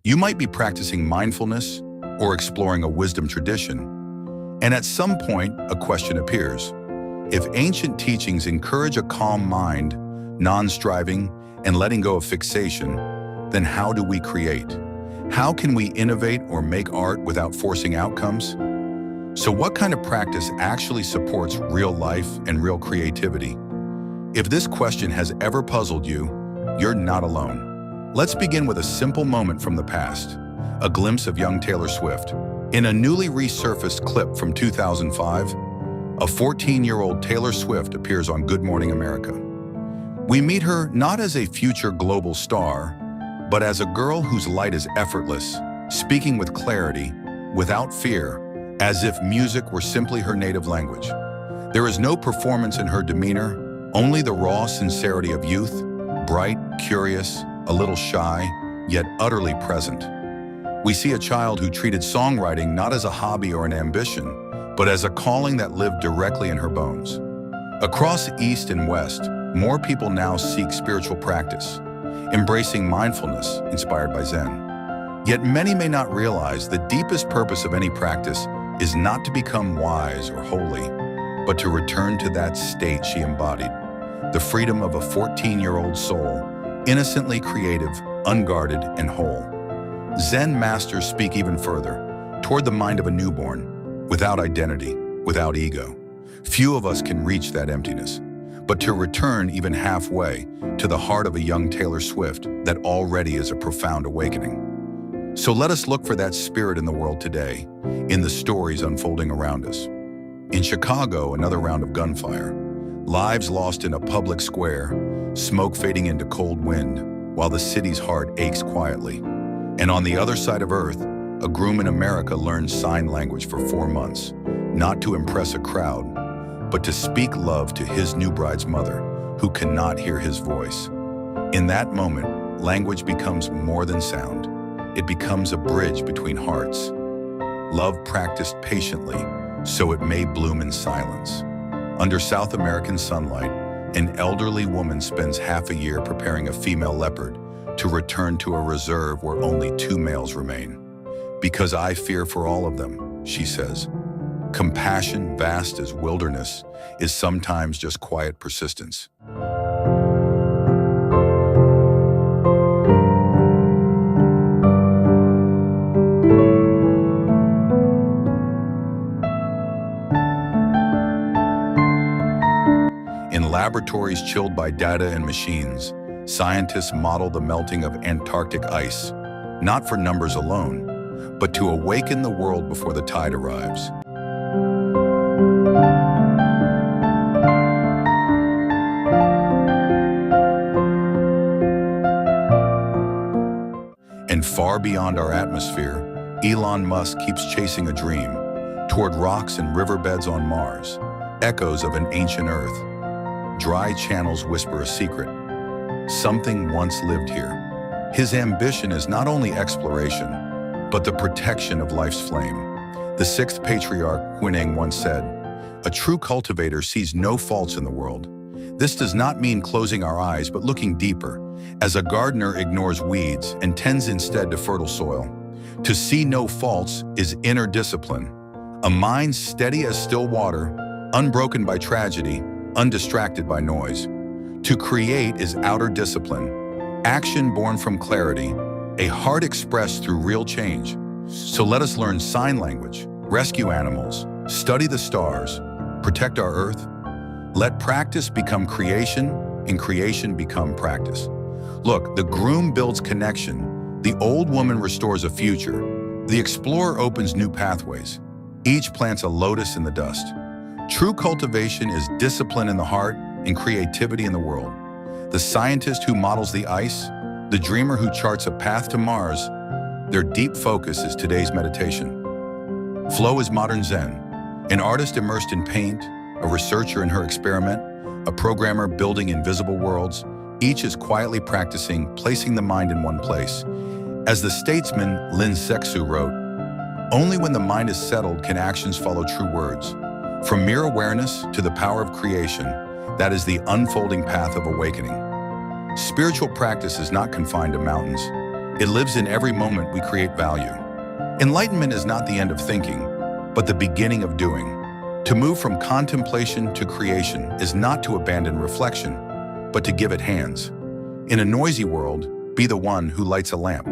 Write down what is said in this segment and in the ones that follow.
You might be practicing mindfulness or exploring a wisdom tradition, and at some point, a question appears. If ancient teachings encourage a calm mind, non-striving, and letting go of fixation, then how do we create? How can we innovate or make art without forcing outcomes? So what kind of practice actually supports real life and real creativity? If this question has ever puzzled you, you're not alone. Let's begin with a simple moment from the past, a glimpse of young Taylor Swift. In a newly resurfaced clip from 2005, a 14-year-old Taylor Swift appears on Good Morning America. We meet her not as a future global star, but as a girl whose light is effortless, speaking with clarity, without fear, as if music were simply her native language. There is no performance in her demeanor, only the raw sincerity of youth, bright, curious, a little shy, yet utterly present. We see a child who treated songwriting not as a hobby or an ambition, but as a calling that lived directly in her bones. Across East and West, more people now seek spiritual practice, embracing mindfulness inspired by Zen. Yet many may not realize the deepest purpose of any practice is not to become wise or holy, but to return to that state she embodied, the freedom of a 14-year-old soul, innocently creative, unguarded, and whole. Zen masters speak even further, toward the mind of a newborn, without identity, without ego. Few of us can reach that emptiness, but to return even halfway to the heart of a young Taylor Swift that already is a profound awakening. So let us look for that spirit in the world today, in the stories unfolding around us. In Chicago, another round of gunfire, lives lost in a public square, smoke fading into cold wind, while the city's heart aches quietly. And on the other side of Earth, a groom in America learned sign language for 4 months, not to impress a crowd, but to speak love to his new bride's mother, who cannot hear his voice. In that moment, language becomes more than sound. It becomes a bridge between hearts. Love practiced patiently, so it may bloom in silence. Under South American sunlight, an elderly woman spends half a year preparing a female leopard to return to a reserve where only 2 males remain. Because I fear for all of them, she says. Compassion, vast as wilderness, is sometimes just quiet persistence. In laboratories chilled by data and machines, scientists model the melting of Antarctic ice, not for numbers alone, but to awaken the world before the tide arrives. And far beyond our atmosphere, Elon Musk keeps chasing a dream toward rocks and riverbeds on Mars, echoes of an ancient Earth. Dry channels whisper a secret. Something once lived here. His ambition is not only exploration, but the protection of life's flame. The 6th patriarch, Huineng, once said, "A true cultivator sees no faults in the world." This does not mean closing our eyes, but looking deeper, as a gardener ignores weeds and tends instead to fertile soil. To see no faults is inner discipline, a mind steady as still water, unbroken by tragedy, undistracted by noise. To create is outer discipline, action born from clarity, a heart expressed through real change. So let us learn sign language, rescue animals, study the stars, protect our earth. Let practice become creation, and creation become practice. Look, the groom builds connection, the old woman restores a future, the explorer opens new pathways. Each plants a lotus in the dust. True cultivation is discipline in the heart and creativity in the world. The scientist who models the ice, the dreamer who charts a path to Mars, their deep focus is today's meditation. Flow is modern Zen, an artist immersed in paint, a researcher in her experiment, a programmer building invisible worlds. Each is quietly practicing, placing the mind in one place. As the statesman Lin Sexu wrote, "Only when the mind is settled can actions follow true words." From mere awareness to the power of creation, that is the unfolding path of awakening. Spiritual practice is not confined to mountains. It lives in every moment we create value. Enlightenment is not the end of thinking, but the beginning of doing. To move from contemplation to creation is not to abandon reflection, but to give it hands. In a noisy world, be the one who lights a lamp.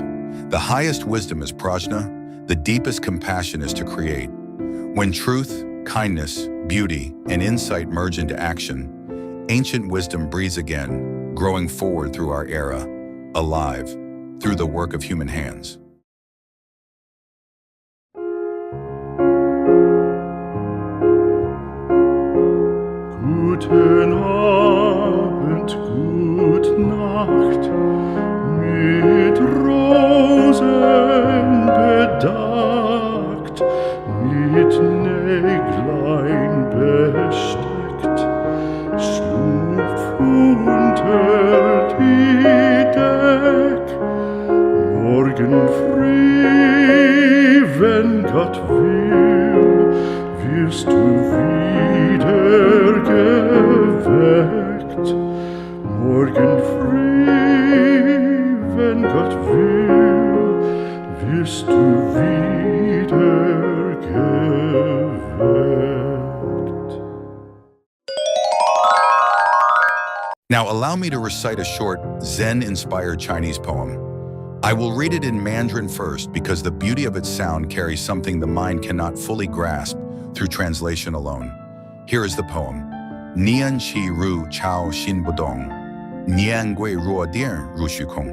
The highest wisdom is prajna, the deepest compassion is to create. When truth, kindness, beauty, and insight merge into action, ancient wisdom breathes again, growing forward through our era, alive, through the work of human hands. Guten Abend, gut Nacht, mit Rosen bedeckt, mit Näglein besteckt, schlupf unter die Deck. Morgen früh, wenn Gott will, wirst du wieder geweckt. Morgen früh, wenn Gott will, wirst du wieder geweckt. Now allow me to recite a short Zen-inspired Chinese poem. I will read it in Mandarin first because the beauty of its sound carries something the mind cannot fully grasp through translation alone. Here is the poem. Nian qi ru chao xin budong, nian gui ruo dian ru xu kong,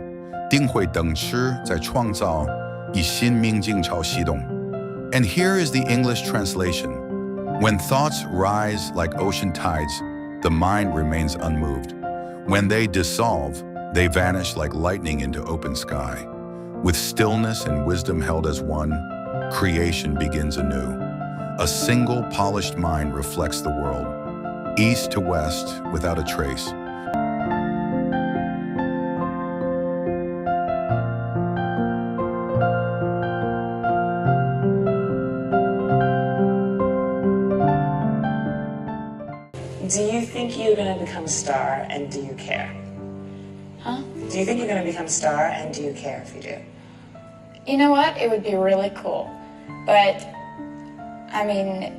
ding hui deng shi zai chuang zao, yi xin ming jing chao xi dong. And here is the English translation. When thoughts rise like ocean tides, the mind remains unmoved. When they dissolve, they vanish like lightning into open sky. With stillness and wisdom held as one, creation begins anew. A single polished mind reflects the world, east to west without a trace. Do you think you're going to become a star, and do you care? Huh? Do you think you're going to become a star, and do you care if you do? You know what? It would be really cool. But, I mean,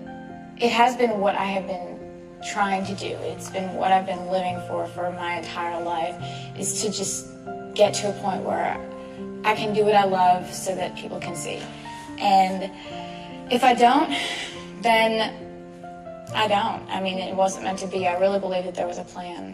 it has been what I have been trying to do. It's been what I've been living for my entire life, is to just get to a point where I can do what I love so that people can see. And if I don't, then I don't. I mean, it wasn't meant to be. I really believe that there was a plan.